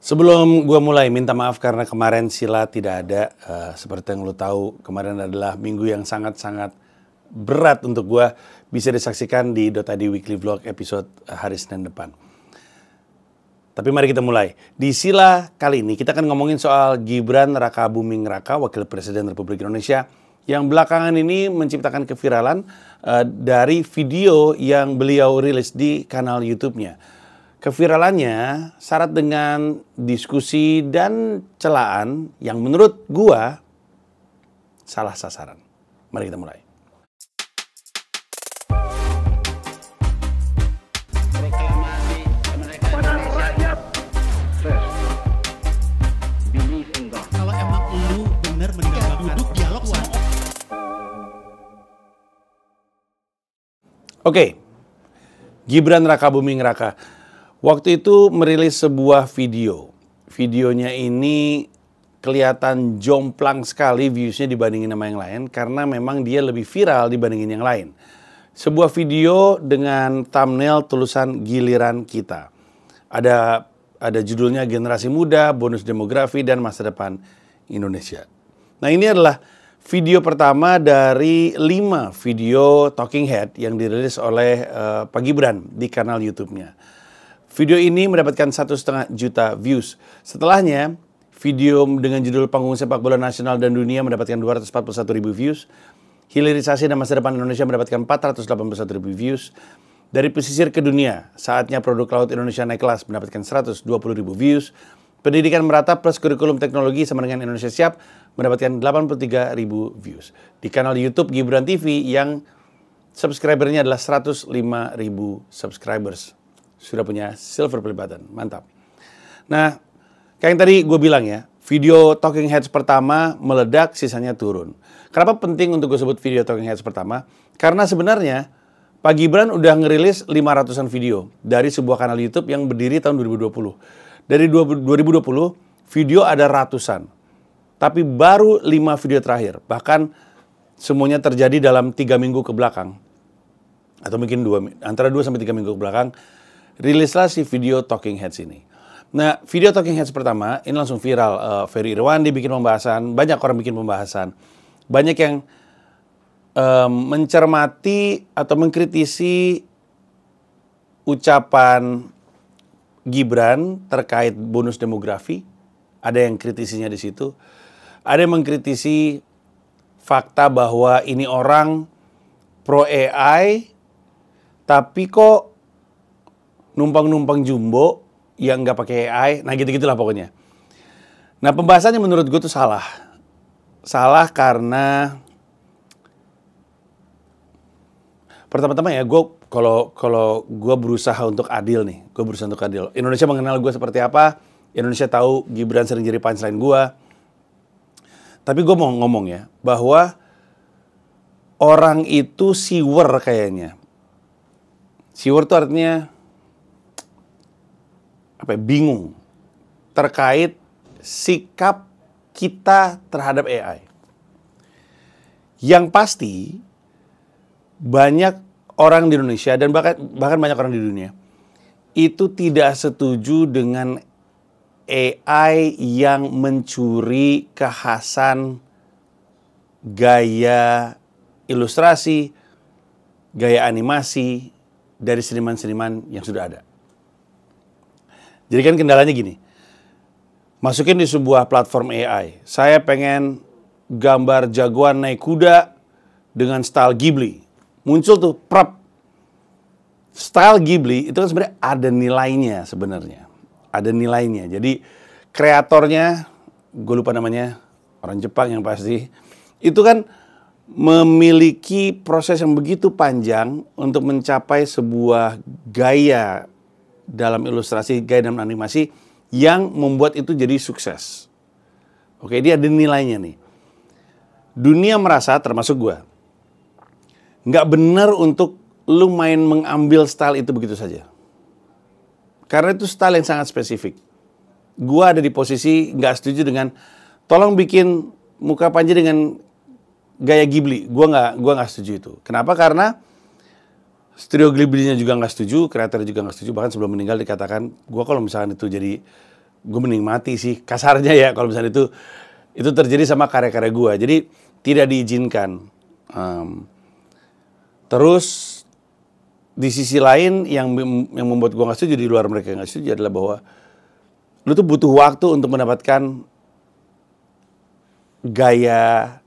Sebelum gua mulai, minta maaf karena kemarin Sila tidak ada. Seperti yang lu tahu, kemarin adalah minggu yang sangat-sangat berat untuk gua. Bisa disaksikan di Dotadi Weekly Vlog episode hari Senin depan. Tapi mari kita mulai. Di Sila kali ini kita akan ngomongin soal Gibran Rakabuming Raka, Wakil Presiden Republik Indonesia, yang belakangan ini menciptakan keviralan dari video yang beliau rilis di kanal YouTube-nya. Keviralannya syarat dengan diskusi dan celaan yang menurut gua salah sasaran. Mari kita mulai. Kalau emang lu bener mendapatkan duduk dialog sama Oke, Gibran Rakabuming Raka waktu itu merilis sebuah video. Videonya ini kelihatan jomplang sekali viewsnya dibandingin sama yang lain karena memang dia lebih viral dibandingin yang lain. Sebuah video dengan thumbnail tulisan giliran kita. Ada judulnya Generasi Muda, Bonus Demografi, dan Masa Depan Indonesia. Nah, ini adalah video pertama dari 5 video talking head yang dirilis oleh Pak Gibran di kanal YouTube-nya. Video ini mendapatkan 1,5 juta views. Setelahnya, video dengan judul Panggung Sepak Bola Nasional dan Dunia mendapatkan 241.000 views. Hilirisasi dan Masa Depan Indonesia mendapatkan 481.000 views. Dari pesisir ke dunia, saatnya produk laut Indonesia naik kelas mendapatkan 120.000 views. Pendidikan merata plus kurikulum teknologi sama dengan Indonesia Siap mendapatkan 83.000 views. Di kanal YouTube Gibran TV yang subscribernya adalah 105.000 subscribers. Sudah punya silver play button, mantap. Nah, kayak yang tadi gue bilang ya, video talking heads pertama meledak, sisanya turun. Kenapa penting untuk gue sebut video talking heads pertama? Karena sebenarnya Pak Gibran udah ngerilis 500-an video dari sebuah kanal YouTube yang berdiri tahun 2020. Dari 2020, video ada ratusan. Tapi baru 5 video terakhir. Bahkan semuanya terjadi dalam 3 minggu ke belakang. Atau mungkin antara 2 sampai 3 minggu ke belakang. Rilislah si video talking heads ini. Nah, video talking heads pertama ini langsung viral. Ferry Irwandi bikin pembahasan, banyak orang bikin pembahasan. Banyak yang mencermati atau mengkritisi ucapan Gibran terkait bonus demografi. Ada yang kritisinya di situ. Ada yang mengkritisi fakta bahwa ini orang pro AI, tapi kok numpang-numpang jumbo yang nggak pakai AI. Nah, gitu-gitulah pokoknya. Nah, pembahasannya menurut gue tuh salah. Salah karena pertama-tama ya, kalau gue berusaha untuk adil nih, gue berusaha untuk adil. Indonesia mengenal gue seperti apa, Indonesia tahu Gibran sering jadi punchline gue. Tapi gue mau ngomong ya, bahwa orang itu siwer kayaknya. Siwer itu artinya apa ya, bingung terkait sikap kita terhadap AI. Yang pasti banyak orang di Indonesia dan bahkan banyak orang di dunia itu tidak setuju dengan AI yang mencuri kekhasan gaya ilustrasi, gaya animasi dari seniman-seniman yang sudah ada. Jadi kan kendalanya gini, masukin di sebuah platform AI, saya pengen gambar jagoan naik kuda dengan style Ghibli. Muncul tuh prop. Style Ghibli itu kan sebenarnya ada nilainya sebenarnya. Ada nilainya. Jadi kreatornya, gue lupa namanya, orang Jepang yang pasti, itu kan memiliki proses yang begitu panjang untuk mencapai sebuah gaya dalam ilustrasi, gaya dalam animasi yang membuat itu jadi sukses. Oke, dia ada nilainya nih. Dunia merasa, termasuk gue, nggak benar untuk lu main mengambil style itu begitu saja. Karena itu style yang sangat spesifik. Gua ada di posisi nggak setuju dengan tolong bikin muka Panji dengan gaya Ghibli. Gua nggak setuju itu. Kenapa? Karena studio Ghibli-nya juga nggak setuju, kreatornya juga nggak setuju. Bahkan sebelum meninggal dikatakan, gua kalau misalkan itu jadi gue menikmati sih kasarnya ya kalau misalnya itu terjadi sama karya-karya gue. Jadi tidak diizinkan. Terus di sisi lain yang membuat gue nggak setuju di luar mereka nggak setuju adalah bahwa lu tuh butuh waktu untuk mendapatkan gaya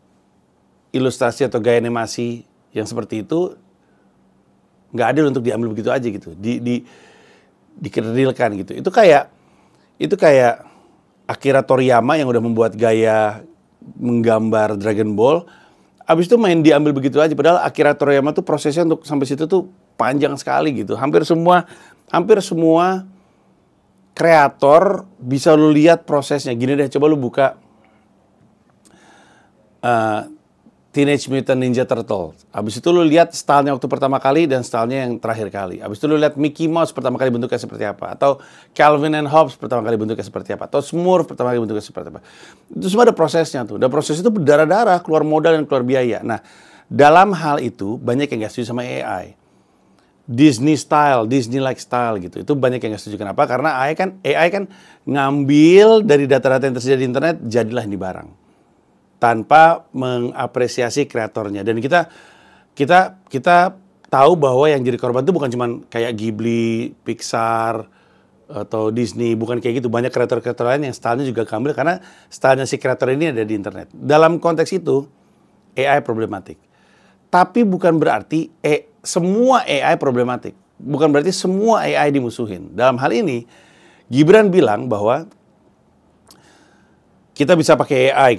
ilustrasi atau gaya animasi yang seperti itu. Nggak adil untuk diambil begitu aja gitu, dikerilkan gitu. Itu kayak Akira Toriyama yang udah membuat gaya menggambar Dragon Ball, abis itu main diambil begitu aja. Padahal Akira Toriyama tuh prosesnya untuk sampai situ tuh panjang sekali gitu. Hampir semua kreator bisa lu lihat prosesnya. Gini deh, coba lu buka Teenage Mutant Ninja Turtle. Abis itu lu lihat stylenya waktu pertama kali dan stylenya yang terakhir kali. Abis itu lu lihat Mickey Mouse pertama kali bentuknya seperti apa. Atau Calvin and Hobbes pertama kali bentuknya seperti apa. Atau Smurf pertama kali bentuknya seperti apa. Itu semua ada prosesnya tuh. Dan proses itu berdarah-darah, keluar modal dan keluar biaya. Nah, dalam hal itu banyak yang gak setuju sama AI. Disney-like style gitu. Itu banyak yang gak setuju. Kenapa? Karena AI kan ngambil dari data-data yang tersedia di internet, jadilah ini barang. Tanpa mengapresiasi kreatornya. Dan kita tahu bahwa yang jadi korban itu bukan cuma kayak Ghibli, Pixar, atau Disney, bukan kayak gitu. Banyak kreator-kreator lain yang stylenya juga keambil karena stylenya si kreator ini ada di internet. Dalam konteks itu, AI problematik. Tapi bukan berarti semua AI problematik. Bukan berarti semua AI dimusuhin. Dalam hal ini, Gibran bilang bahwa kita bisa pakai AI.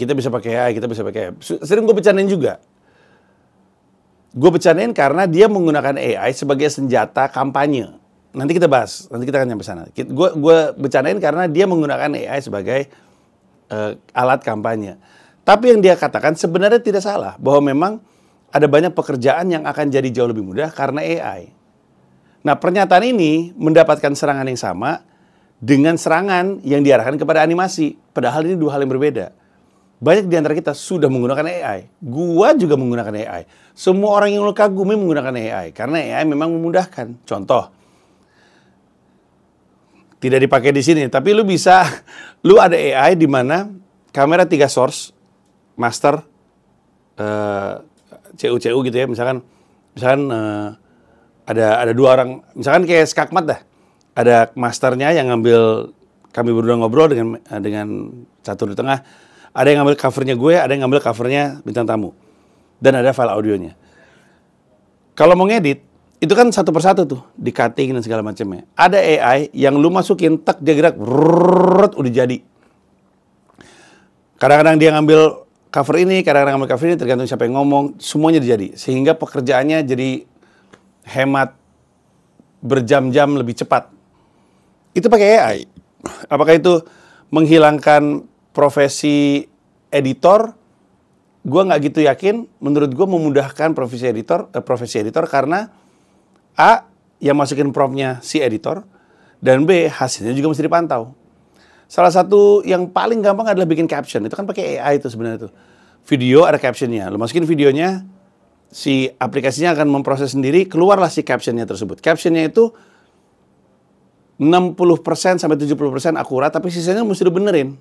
Sering gue bercandain juga. Gue bercandain karena dia menggunakan AI sebagai senjata kampanye. Nanti kita bahas, nanti kita akan nyampe sana. Gue bercandain karena dia menggunakan AI sebagai alat kampanye. Tapi yang dia katakan sebenarnya tidak salah. Bahwa memang ada banyak pekerjaan yang akan jadi jauh lebih mudah karena AI. Nah, pernyataan ini mendapatkan serangan yang sama dengan serangan yang diarahkan kepada animasi. Padahal ini dua hal yang berbeda. Banyak di antara kita sudah menggunakan AI. Gua juga menggunakan AI. Semua orang yang lu kagumi menggunakan AI. Karena AI memang memudahkan. Contoh, tidak dipakai di sini, tapi lu ada AI di mana kamera 3 source, master, CU gitu ya. Misalkan ada 2 orang, misalkan kayak Skakmat dah. Ada masternya yang ngambil, kami berdua ngobrol dengan catur di tengah. Ada yang ngambil covernya gue, ada yang ngambil covernya bintang tamu. Dan ada file audionya. Kalau mau ngedit, itu kan satu persatu tuh, di cutting dan segala macamnya. Ada AI yang lu masukin, tak dia gerak, udah jadi. Kadang-kadang dia ngambil cover ini, kadang-kadang ngambil cover ini, tergantung siapa yang ngomong, semuanya jadi. Sehingga pekerjaannya jadi hemat berjam-jam lebih cepat. Itu pakai AI. Apakah itu menghilangkan profesi editor? Gue nggak gitu yakin. Menurut gue memudahkan profesi editor karena A, yang masukin promptnya si editor, dan B, hasilnya juga mesti dipantau. Salah satu yang paling gampang adalah bikin caption. Itu kan pakai AI itu sebenarnya tuh. Video ada captionnya. Lo masukin videonya, si aplikasinya akan memproses sendiri, keluarlah si captionnya tersebut. Captionnya itu 60% sampai 70% akurat, tapi sisanya mesti dibenerin.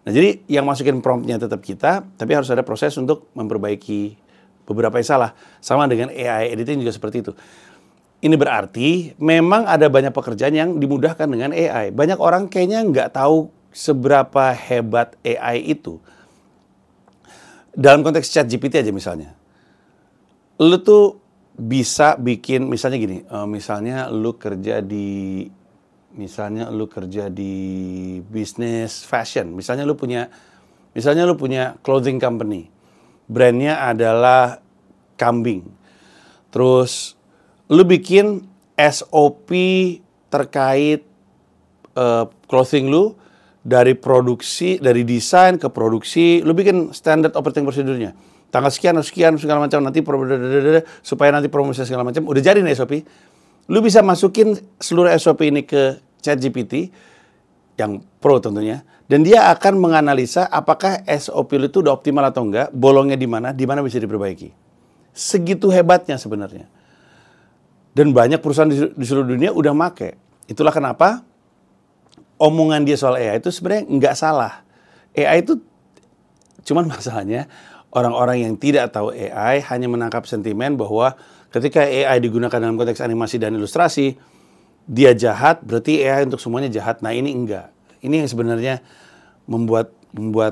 Nah, jadi yang masukin promptnya tetap kita, tapi harus ada proses untuk memperbaiki beberapa yang salah. Sama dengan AI editing juga seperti itu. Ini berarti memang ada banyak pekerjaan yang dimudahkan dengan AI. Banyak orang kayaknya nggak tahu seberapa hebat AI itu. Dalam konteks ChatGPT aja misalnya. Lu tuh bisa bikin, misalnya gini, misalnya lu kerja di bisnis fashion. Misalnya lu punya clothing company. Brandnya adalah kambing. Terus lu bikin SOP terkait clothing lu dari produksi, dari desain ke produksi. Lu bikin standard operating procedure-nya. Tanggal sekian segala macam, nanti supaya nanti promosi segala macam. Udah jadi nih SOP. Lu bisa masukin seluruh SOP ini ke ChatGPT yang pro tentunya, dan dia akan menganalisa apakah SOP lu itu udah optimal atau enggak, bolongnya di mana bisa diperbaiki. Segitu hebatnya sebenarnya. Dan banyak perusahaan di seluruh dunia udah make. Itulah kenapa omongan dia soal AI itu sebenarnya nggak salah. AI itu cuman masalahnya orang-orang yang tidak tahu AI hanya menangkap sentimen bahwa ketika AI digunakan dalam konteks animasi dan ilustrasi, dia jahat, berarti AI untuk semuanya jahat. Nah ini enggak. Ini yang sebenarnya membuat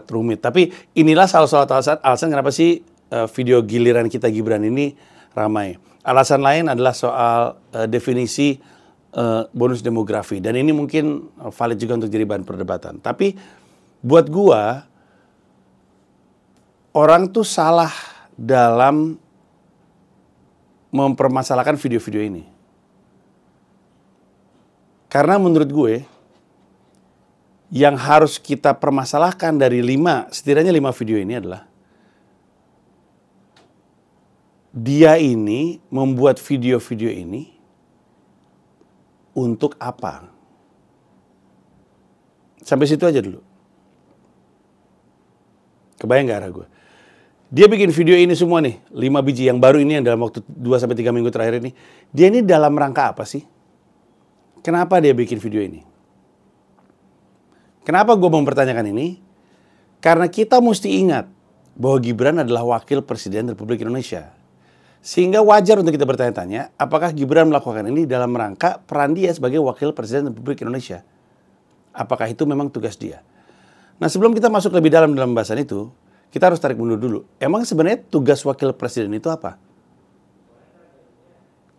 rumit. Tapi inilah salah satu alasan kenapa sih video giliran kita Gibran ini ramai. Alasan lain adalah soal definisi bonus demografi. Dan ini mungkin valid juga untuk jadi bahan perdebatan. Tapi buat gua, orang tuh salah dalam mempermasalahkan video-video ini. Karena menurut gue, yang harus kita permasalahkan dari setidaknya 5 video ini adalah dia ini membuat video-video ini untuk apa? Sampai situ aja dulu. Kebayang gak arah gue? Dia bikin video ini semua nih, 5 biji yang baru ini yang dalam waktu 2-3 minggu terakhir ini. Dia ini dalam rangka apa sih? Kenapa dia bikin video ini? Kenapa gue mempertanyakan ini? Karena kita mesti ingat bahwa Gibran adalah wakil presiden Republik Indonesia. Sehingga wajar untuk kita bertanya-tanya, apakah Gibran melakukan ini dalam rangka peran dia sebagai wakil presiden Republik Indonesia? Apakah itu memang tugas dia? Nah, sebelum kita masuk lebih dalam pembahasan itu, kita harus tarik mundur dulu. Emang sebenarnya tugas wakil presiden itu apa?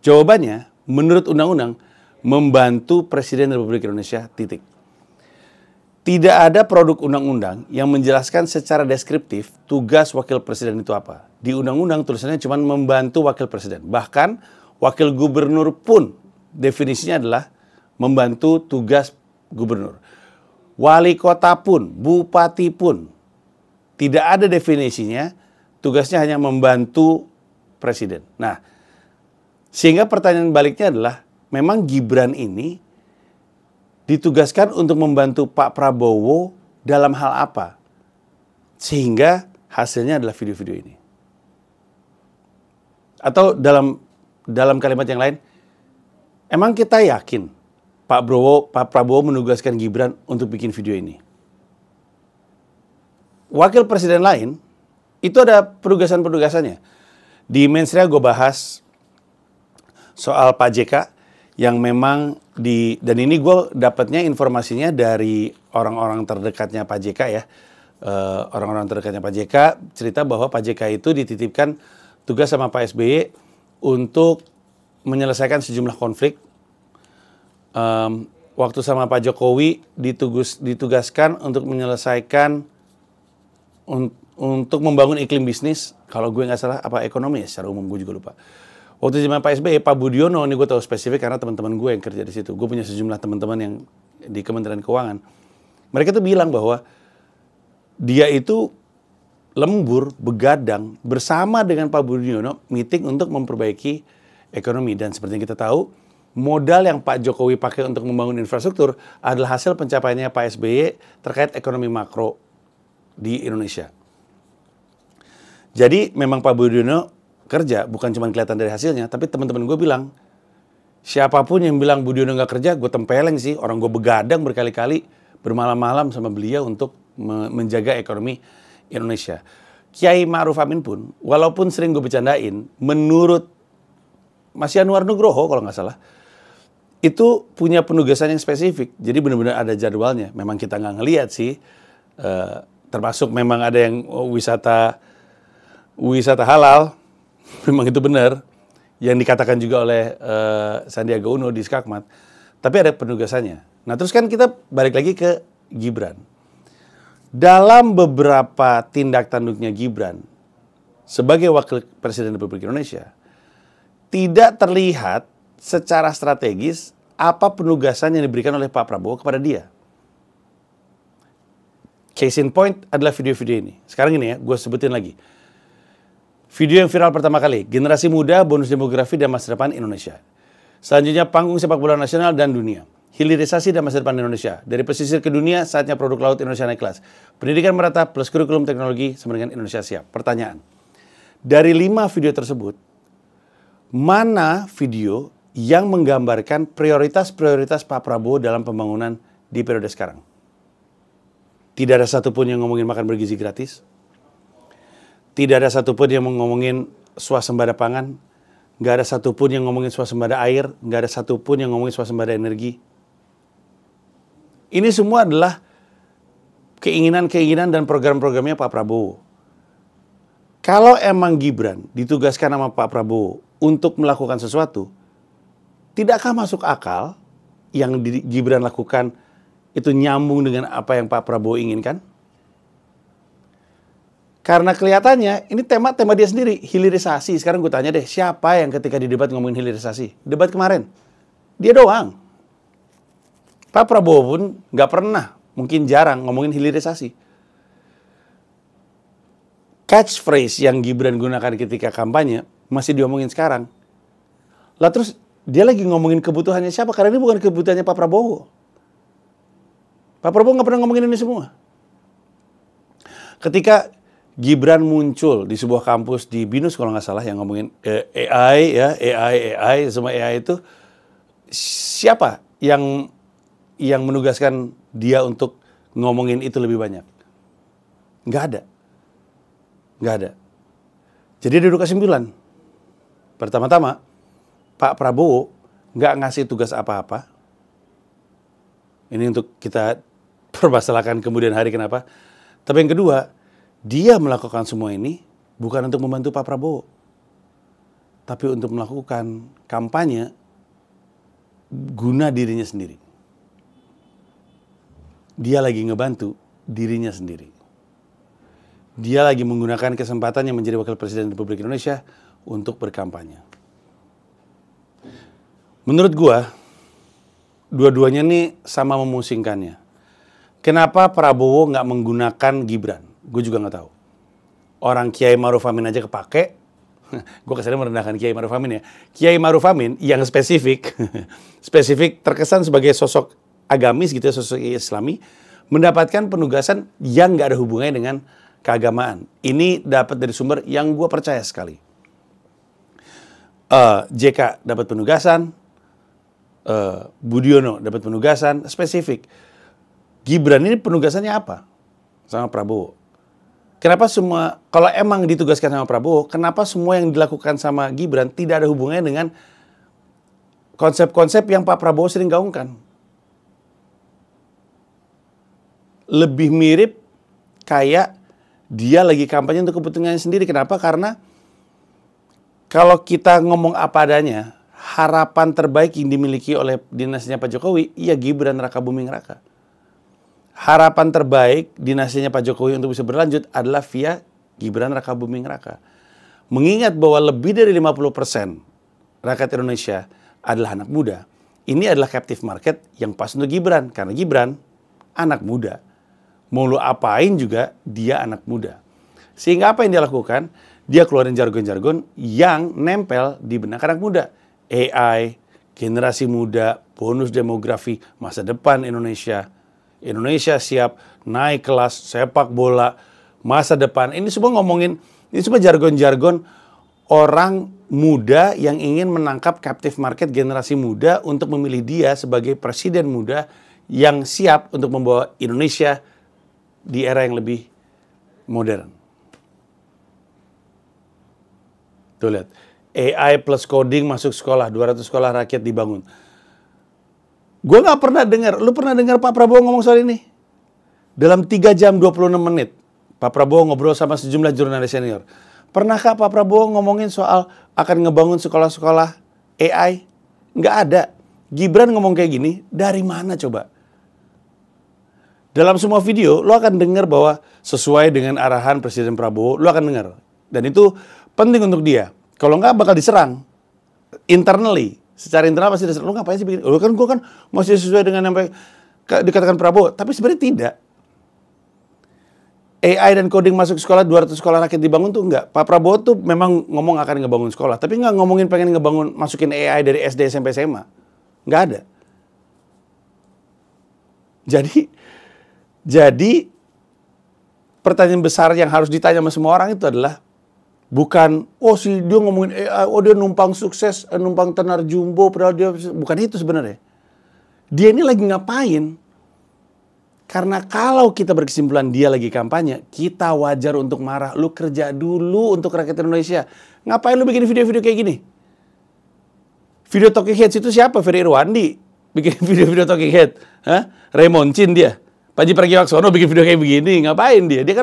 Jawabannya, menurut undang-undang, membantu Presiden Republik Indonesia, titik. Tidak ada produk undang-undang yang menjelaskan secara deskriptif tugas wakil presiden itu apa. Di undang-undang tulisannya cuma membantu wakil presiden. Bahkan wakil gubernur pun definisinya adalah membantu tugas gubernur. Wali kota pun, bupati pun, tidak ada definisinya, tugasnya hanya membantu presiden. Nah, sehingga pertanyaan baliknya adalah, memang Gibran ini ditugaskan untuk membantu Pak Prabowo dalam hal apa? Sehingga hasilnya adalah video-video ini. Atau dalam kalimat yang lain, emang kita yakin Pak Prabowo menugaskan Gibran untuk bikin video ini? Wakil presiden lain, itu ada penugasan-penugasannya. Di Mensrea gue bahas soal Pak JK, yang memang dan ini gue dapatnya informasinya dari orang-orang terdekatnya Pak JK ya. Orang-orang terdekatnya Pak JK cerita bahwa Pak JK itu dititipkan tugas sama Pak SBY untuk menyelesaikan sejumlah konflik. Waktu sama Pak Jokowi ditugaskan untuk menyelesaikan untuk membangun iklim bisnis. Kalau gue nggak salah apa ekonomi ya, secara umum gue juga lupa. Waktu zaman Pak SBY, Pak Budiono, ini gue tahu spesifik karena teman-teman gue yang kerja di situ. Gue punya sejumlah teman-teman yang di Kementerian Keuangan. Mereka tuh bilang bahwa dia itu lembur, begadang bersama dengan Pak Budiono meeting untuk memperbaiki ekonomi. Dan seperti yang kita tahu, modal yang Pak Jokowi pakai untuk membangun infrastruktur adalah hasil pencapaiannya Pak SBY terkait ekonomi makro di Indonesia. Jadi memang Pak Budiono kerja, bukan cuma kelihatan dari hasilnya, tapi teman-teman gue bilang, siapapun yang bilang Budiono nggak kerja, gue tempeleng sih. Orang gue begadang berkali-kali, bermalam-malam sama beliau untuk menjaga ekonomi Indonesia. Kiai Ma'ruf Amin pun, walaupun sering gue bercandain, menurut Mas Yanuar Nugroho kalau nggak salah, itu punya penugasan yang spesifik. Jadi benar-benar ada jadwalnya. Memang kita nggak ngelihat sih, termasuk memang ada yang wisata halal. Memang itu benar, yang dikatakan juga oleh Sandiaga Uno di Skakmat. Tapi ada penugasannya. Nah terus kan kita balik lagi ke Gibran. Dalam beberapa tindak tanduknya Gibran sebagai wakil presiden Republik Indonesia, tidak terlihat secara strategis apa penugasan yang diberikan oleh Pak Prabowo kepada dia. Case in point adalah video-video ini. Sekarang ini ya, gue sebutin lagi. Video yang viral pertama kali, generasi muda, bonus demografi, dan masa depan Indonesia. Selanjutnya, panggung sepak bola nasional dan dunia. Hilirisasi dan masa depan Indonesia. Dari pesisir ke dunia, saatnya produk laut Indonesia naik kelas. Pendidikan merata plus kurikulum teknologi sama dengan Indonesia siap. Pertanyaan, dari 5 video tersebut, mana video yang menggambarkan prioritas-prioritas Pak Prabowo dalam pembangunan di periode sekarang. Tidak ada satupun yang ngomongin makan bergizi gratis. Tidak ada satupun yang ngomongin swasembada pangan. Nggak ada satupun yang ngomongin swasembada air. Nggak ada satupun yang ngomongin swasembada energi. Ini semua adalah keinginan-keinginan dan program-programnya Pak Prabowo. Kalau emang Gibran ditugaskan sama Pak Prabowo untuk melakukan sesuatu, tidakkah masuk akal yang Gibran lakukan itu nyambung dengan apa yang Pak Prabowo inginkan? Karena kelihatannya ini tema dia sendiri, hilirisasi. Sekarang gue tanya deh, siapa yang ketika di debat ngomongin hilirisasi? Debat kemarin, dia doang. Pak Prabowo pun nggak pernah, mungkin jarang ngomongin hilirisasi. Catchphrase yang Gibran gunakan ketika kampanye masih diomongin sekarang. Lah terus dia lagi ngomongin kebutuhannya siapa? Karena ini bukan kebutuhannya Pak Prabowo. Pak Prabowo nggak pernah ngomongin ini semua. Ketika Gibran muncul di sebuah kampus di BINUS kalau nggak salah yang ngomongin AI ya, AI, semua AI itu siapa yang menugaskan dia untuk ngomongin itu lebih banyak? Nggak ada. Nggak ada. Jadi ada dua kesimpulan. Pertama-tama, Pak Prabowo nggak ngasih tugas apa-apa. Ini untuk kita permasalahkan kemudian hari kenapa. Tapi yang kedua, dia melakukan semua ini bukan untuk membantu Pak Prabowo. Tapi untuk melakukan kampanye guna dirinya sendiri. Dia lagi ngebantu dirinya sendiri. Dia lagi menggunakan kesempatannya menjadi Wakil Presiden Republik Indonesia untuk berkampanye. Menurut gua, dua-duanya nih sama memusingkannya. Kenapa Prabowo nggak menggunakan Gibran? Gue juga nggak tahu. Orang Kiai Ma'ruf Amin aja kepake. Gue kesannya merendahkan Kiai Ma'ruf Amin ya. Kiai Ma'ruf Amin yang spesifik terkesan sebagai sosok agamis gitu ya, sosok Islami, mendapatkan penugasan yang nggak ada hubungannya dengan keagamaan. Ini dapat dari sumber yang gue percaya sekali. JK dapat penugasan, Budiono dapat penugasan spesifik. Gibran ini penugasannya apa? Sama Prabowo. Kenapa semua, kalau emang ditugaskan sama Prabowo, kenapa semua yang dilakukan sama Gibran tidak ada hubungannya dengan konsep-konsep yang Pak Prabowo sering gaungkan? Lebih mirip kayak dia lagi kampanye untuk kepentingannya sendiri. Kenapa? Karena kalau kita ngomong apa adanya, harapan terbaik yang dimiliki oleh dinastinya Pak Jokowi, iya Gibran Rakabuming Raka. Harapan terbaik dinastinya Pak Jokowi untuk bisa berlanjut adalah via Gibran Rakabuming Raka. Mengingat bahwa lebih dari 50% rakyat Indonesia adalah anak muda, ini adalah captive market yang pas untuk Gibran. Karena Gibran anak muda. Mau lu apain juga dia anak muda. Sehingga apa yang dia lakukan? Dia keluarin jargon-jargon yang nempel di benak anak muda. AI, generasi muda, bonus demografi, masa depan Indonesia. Indonesia siap, naik kelas, sepak bola, masa depan. Ini semua ngomongin, ini semua jargon-jargon orang muda yang ingin menangkap captive market generasi muda untuk memilih dia sebagai presiden muda yang siap untuk membawa Indonesia di era yang lebih modern. Tuh lihat, AI plus coding masuk sekolah, 200 sekolah rakyat dibangun. Gue gak pernah dengar, lu pernah dengar Pak Prabowo ngomong soal ini? Dalam 3 jam 26 menit, Pak Prabowo ngobrol sama sejumlah jurnalis senior. Pernahkah Pak Prabowo ngomongin soal akan ngebangun sekolah-sekolah AI? Nggak ada. Gibran ngomong kayak gini, dari mana coba? Dalam semua video, lo akan dengar bahwa sesuai dengan arahan Presiden Prabowo, lo akan dengar. Dan itu penting untuk dia. Kalau nggak bakal diserang. Internally. Secara internal pasti diserang. Lo ngapain sih begini? Lo kan gue kan masih sesuai dengan yang dikatakan Prabowo. Tapi sebenarnya tidak. AI dan coding masuk sekolah, 200 sekolah rakyat dibangun tuh enggak. Pak Prabowo tuh memang ngomong akan ngebangun sekolah. Tapi nggak ngomongin pengen ngebangun, masukin AI dari SD, SMP, SMA. Nggak ada. Jadi pertanyaan besar yang harus ditanya sama semua orang itu adalah bukan, oh si dia ngomongin AI, oh dia numpang sukses, numpang tenar jumbo, padahal dia, bukan itu sebenarnya. Dia ini lagi ngapain? Karena kalau kita berkesimpulan dia lagi kampanye, kita wajar untuk marah. Lu kerja dulu untuk rakyat Indonesia. Ngapain lu bikin video-video kayak gini? Video talking heads itu siapa? Ferry Irwandi bikin video-video talking head. Hah? Raymond Chin dia. Panji Pragiwaksono bikin video kayak begini. Ngapain dia? Dia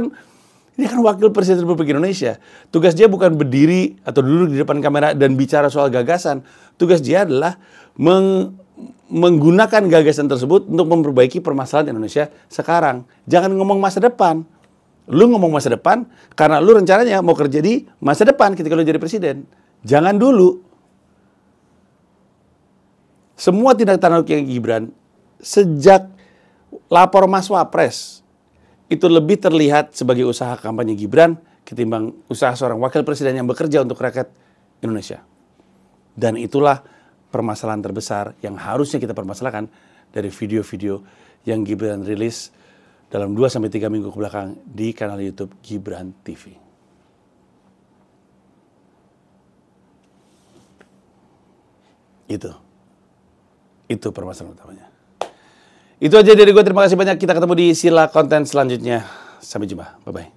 kan wakil presiden Republik Indonesia. Tugas dia bukan berdiri atau duduk di depan kamera dan bicara soal gagasan. Tugas dia adalah menggunakan gagasan tersebut untuk memperbaiki permasalahan Indonesia sekarang. Jangan ngomong masa depan. Lu ngomong masa depan karena lu rencananya mau kerja di masa depan ketika lu jadi presiden. Jangan dulu. Semua tindak tanduk yang Gibran sejak lapor Mas Wapres itu lebih terlihat sebagai usaha kampanye Gibran ketimbang usaha seorang wakil presiden yang bekerja untuk rakyat Indonesia. Dan itulah permasalahan terbesar yang harusnya kita permasalahkan dari video-video yang Gibran rilis dalam 2-3 minggu kebelakang di kanal YouTube Gibran TV. Itu permasalahan utamanya. Itu aja dari gue, terima kasih banyak. Kita ketemu di Sila konten selanjutnya. Sampai jumpa, bye-bye.